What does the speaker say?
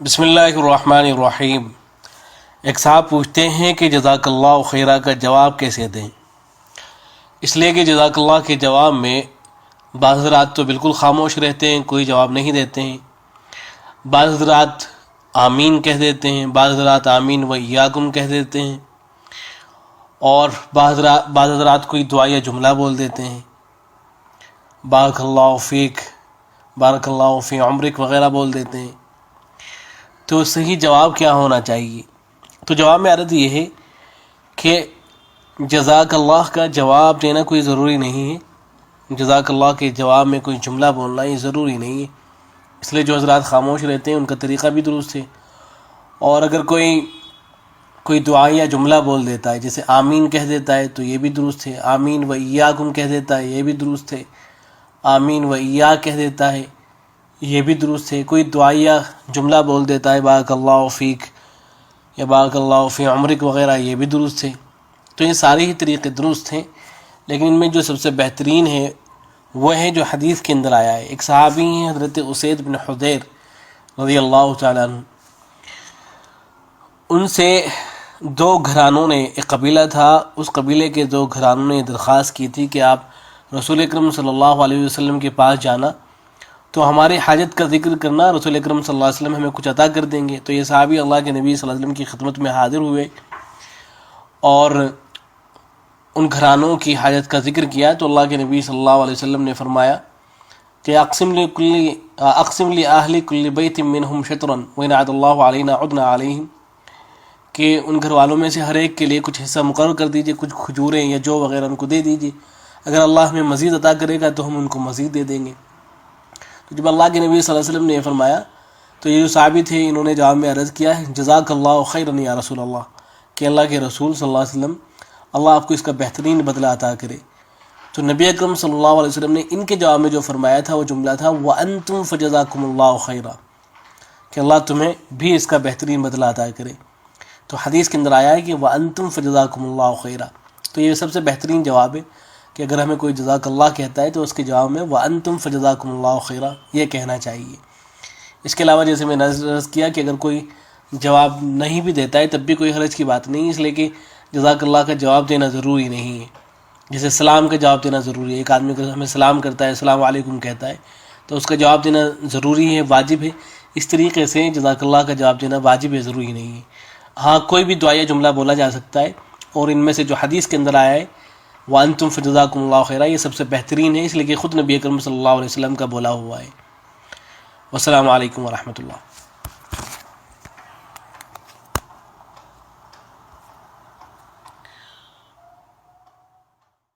بسم اللہ الرحمن الرحیم۔ ایک صاحب پوچھتے ہیں کہ جزاک اللہ خیرہ کا جواب کیسے دیں؟ اس لیے کہ جزاک اللہ کے جواب میں بعض حضرات تو بالکل خاموش رہتے ہیں، کوئی جواب نہیں دیتے ہیں، بعض حضرات آمین کہہ دیتے ہیں، بعض حضرات آمین و ایاکم کہہ دیتے ہیں، اور بعض حضرات کوئی دعا یا جملہ بول دیتے ہیں، بارک اللہ فیک، بارک اللہ فی عمرک وغیرہ بول دیتے ہیں۔ تو صحیح جواب کیا ہونا چاہیے؟ تو جواب میں عرض یہ ہے کہ جزاک اللہ کا جواب دینا کوئی ضروری نہیں ہے، جزاک اللہ کے جواب میں کوئی جملہ بولنا یہ ضروری نہیں ہے، اس لیے جو حضرات خاموش رہتے ہیں ان کا طریقہ بھی درست ہے۔ اور اگر کوئی دعا یا جملہ بول دیتا ہے، جیسے آمین کہہ دیتا ہے تو یہ بھی درست ہے، آمین و ایاکم کہہ دیتا ہے یہ بھی درست ہے، آمین و ایا کہہ دیتا ہے یہ بھی درست ہے، کوئی دعائیہ جملہ بول دیتا ہے بارک اللہ فیک یا بارک اللہ فی عمرک وغیرہ یہ بھی درست ہے۔ تو یہ سارے ہی طریقے درست ہیں، لیکن ان میں جو سب سے بہترین ہے وہ ہے جو حدیث کے اندر آیا ہے۔ ایک صحابی ہیں حضرت اسید بن حضیر رضی اللہ تعالیٰ عنہ، ان سے دو گھرانوں نے، ایک قبیلہ تھا، اس قبیلے کے دو گھرانوں نے درخواست کی تھی کہ آپ رسول اکرم صلی اللہ علیہ وسلم کے پاس جانا تو ہماری حاجت کا ذکر کرنا، رسول اکرم صلی اللہ علیہ وسلم ہمیں کچھ عطا کر دیں گے۔ تو یہ صحابی اللہ کے نبی صلی اللہ علیہ وسلم کی خدمت میں حاضر ہوئے اور ان گھرانوں کی حاجت کا ذکر کیا، تو اللہ کے نبی صلی اللہ علیہ وسلم نے فرمایا کہ اقسم لأہل کل بیت منہم شطرا وإن عد اللہ علینا عدنا علیہم، کہ ان گھر والوں میں سے ہر ایک کے لیے کچھ حصہ مقرر کر دیجئے، کچھ کھجوریں یا جو وغیرہ ان کو دے دیجئے، اگر اللہ ہمیں مزید عطا کرے گا تو ہم ان کو مزید دے دیں گے۔ تو جب اللہ کے نبی صلی اللہ علیہ وسلم نے یہ فرمایا تو یہ جو صحابی تھے انہوں نے جواب میں عرض کیا ہے جزاک اللہ خیرا یا رسول اللہ، کہ اللہ کے رسول صلی اللہ علیہ وسلم اللہ آپ کو اس کا بہترین بدلہ عطا کرے۔ تو نبی اکرم صلی اللہ علیہ وسلم نے ان کے جواب میں جو فرمایا تھا وہ جملہ تھا وَأَنْتُمْ فَجَزَاكُمُ اللَّهُ خَيْرًا، کہ اللہ تمہیں بھی اس کا بہترین بدلہ عطا کرے۔ تو حدیث کے اندر آیا ہے کہ وَأَنْتُمْ فَجَزَاكُمُ اللَّهُ خَيْرًا، تو یہ سب سے بہترین جواب ہے کہ اگر ہمیں کوئی جزاک اللہ کہتا ہے تو اس کے جواب میں وَأَنْتُمْ فَجَزَاكُمُ اللَّهُ خَيْرًا یہ کہنا چاہیے۔ اس کے علاوہ جیسے میں نے عرض کیا کہ اگر کوئی جواب نہیں بھی دیتا ہے تب بھی کوئی حرج کی بات نہیں ہے، اس لیے کہ جزاک اللہ کا جواب دینا ضروری نہیں ہے۔ جیسے سلام کا جواب دینا ضروری ہے، ایک آدمی اگر ہمیں سلام کرتا ہے، السلام علیکم کہتا ہے تو اس کا جواب دینا ضروری ہے، واجب ہے۔ اس طریقے سے جزاک اللہ کا جواب دینا واجب ہے، ضروری نہیں ہے۔ ہاں کوئی بھی دعا یا جملہ بولا جا سکتا ہے، اور ان میں سے جو حدیث کے اندر آیا ہے وَأَنْتُمْ فَجَزَاكُمُ اللَّهُ خَيْرًا یہ سب سے بہترین ہے، اس لیے کہ خود نبی اکرم صلی اللہ علیہ وسلم کا بولا ہوا ہے۔ والسلام علیکم ورحمۃ اللہ۔